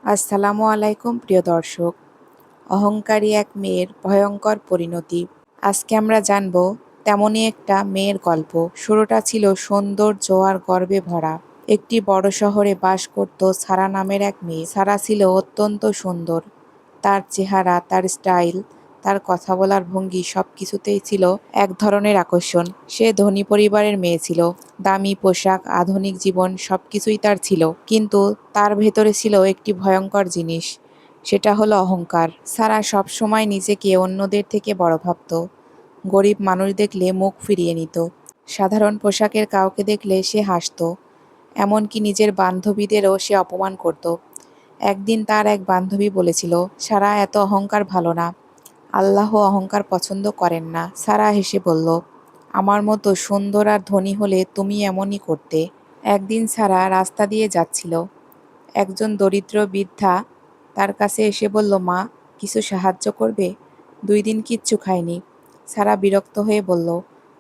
আসসালামু আলাইকুম প্রিয় দর্শক। অহংকারী এক মেয়ের ভয়ঙ্কর পরিণতি। আজকে আমরা জানব তেমনই একটা মেয়ের গল্প। শুরুটা ছিল সৌন্দর্য আর গর্বে ভরা। একটি বড় শহরে বাস করত সারা নামের এক মেয়ে। সারা ছিল অত্যন্ত সুন্দর। তার চেহারা, তার স্টাইল, তার কথা বলার ভঙ্গি সবকিছুতেই ছিল এক ধরনের আকর্ষণ। সে ধনী পরিবারের মেয়ে ছিল। দামি পোশাক, আধুনিক জীবন সবকিছুই তার ছিল। কিন্তু তার ভেতরে ছিল একটি ভয়ঙ্কর জিনিস। সেটা হলো অহংকার। সারা সবসময় নিজেকে অন্যদের থেকে বড় ভাবত। গরিব মানুষ দেখলে মুখ ফিরিয়ে নিত। সাধারণ পোশাকের কাউকে দেখলে সে হাসত। এমনকি নিজের বান্ধবীদেরও সে অপমান করত। একদিন তার এক বান্ধবী বলেছিল, সারা এত অহংকার ভালো না। আল্লাহ অহংকার পছন্দ করেন না। সারা হেসে বলল, আমার মতো সুন্দর আর ধনী হলে তুমি এমনই করতে। একদিন সারা রাস্তা দিয়ে যাচ্ছিল। একজন দরিদ্র বৃদ্ধা তার কাছে এসে বলল, মা, কিছু সাহায্য করবে? 2 দিন কিচ্ছু খায়নি। সারা বিরক্ত হয়ে বলল,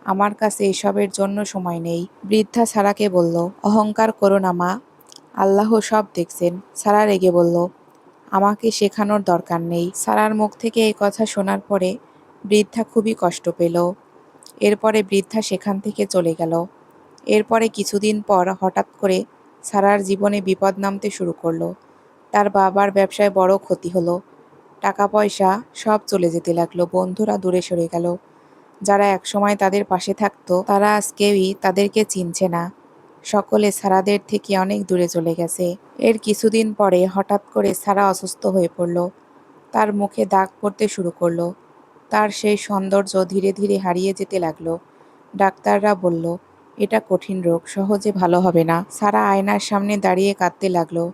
আমার কাছে এসবের জন্য সময় নেই। বৃদ্ধা সারাকে বলল, অহংকার করো না মা, আল্লাহ সব দেখছেন। সারা রেগে বলল, আমাকে শেখানোর দরকার নেই। সারার মুখ থেকে এই কথা শোনার পরে বৃদ্ধা খুবই কষ্ট পেল। এরপরে বৃদ্ধা সেখান থেকে চলে গেল। এরপরে কিছুদিন পর হঠাৎ করে সারার জীবনে বিপদ নামতে শুরু করলো। তার বাবার ব্যবসায় বড় ক্ষতি হলো। টাকা পয়সা সব চলে যেতে লাগলো। বন্ধুরা দূরে সরে গেল। যারা একসময় তাদের পাশে থাকতো তারা আজ কেউই তাদেরকে চিনছে না। সকলে সারাদের থেকে অনেক দূরে চলে গেছে। এর কিছুদিন পরে হঠাৎ করে সারা অসুস্থ হয়ে পড়ল। তার মুখে দাগ পড়তে শুরু করলো। তার সেই সৌন্দর্য ধীরে ধীরে হারিয়ে যেতে লাগলো। ডাক্তাররা বলল, এটা কঠিন রোগ, সহজে ভালো হবে না। সারা আয়নার সামনে দাঁড়িয়ে কাঁদতে লাগলো।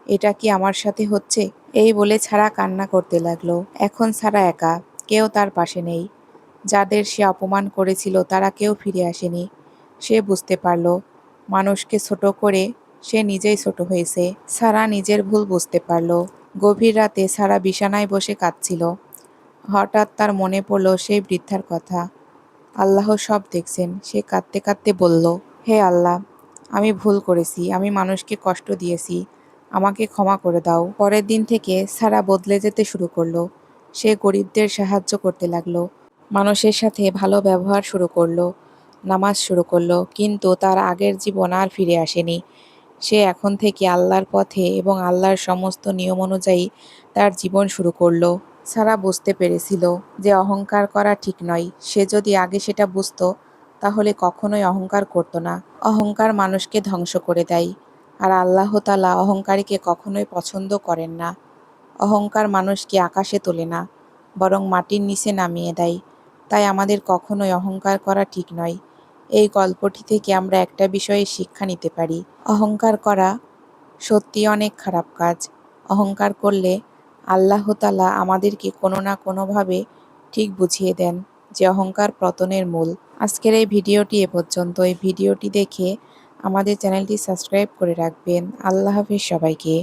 এটা কি আমার সাথে হচ্ছে? এই বলে সারা কান্না করতে লাগলো। এখন সারা একা, কেউ তার পাশে নেই। যাদের সে অপমান করেছিল তারা কেউ ফিরে আসেনি। সে বুঝতে পারল, মানুষকে ছোট করে সে নিজেই ছোট হয়েছে। সারা নিজের ভুল বুঝতে পারল। গভীর রাতে সারা বিছানায় বসে কাঁদছিল। হঠাৎ তার মনে পড়ল সেই বৃদ্ধার কথা। আল্লাহ সব দেখছেন। সে কাঁদতে কাঁদতে বলল, হে আল্লাহ, আমি ভুল করেছি, আমি মানুষকে কষ্ট দিয়েছি, আমাকে ক্ষমা করে দাও। পরের দিন থেকে সারা বদলে যেতে শুরু করলো। সে গরিবদের সাহায্য করতে লাগলো, মানুষের সাথে ভালো ব্যবহার শুরু করলো, নামাজ শুরু করলো। কিন্তু তার আগের জীবন আর ফিরে আসেনি। সে এখন থেকে আল্লাহর পথে এবং আল্লাহর সমস্ত নিয়ম অনুযায়ী তার জীবন শুরু করলো। সারা বুঝতে পেরেছিল যে অহংকার করা ঠিক নয়। সে যদি আগে সেটা বুঝতো তাহলে কখনোই অহংকার করতো না। অহংকার মানুষকে ধ্বংস করে দেয়, আর আল্লাহ তাআলা অহংকারীকে কখনোই পছন্দ করেন না। অহংকার মানুষকে আকাশে তোলে না, বরং মাটির নিচে নামিয়ে দেয়। তাই আমাদের কখনোই অহংকার করা ঠিক নয়। এই গল্পটি থেকে আমরা একটা বিষয়ে শিক্ষা নিতে পারি, অহংকার করা সত্যি অনেক খারাপ কাজ। অহংকার করলে আল্লাহ তাআলা আমাদেরকে কোনো না কোনোভাবে ঠিক বুঝিয়ে দেন যে অহংকার পতনের মূল। আজকের এই ভিডিওটি এ পর্যন্ত। এই ভিডিওটি দেখে আমাদের চ্যানেলটি সাবস্ক্রাইব করে রাখবেন। আল্লাহ হাফেজ সবাইকে।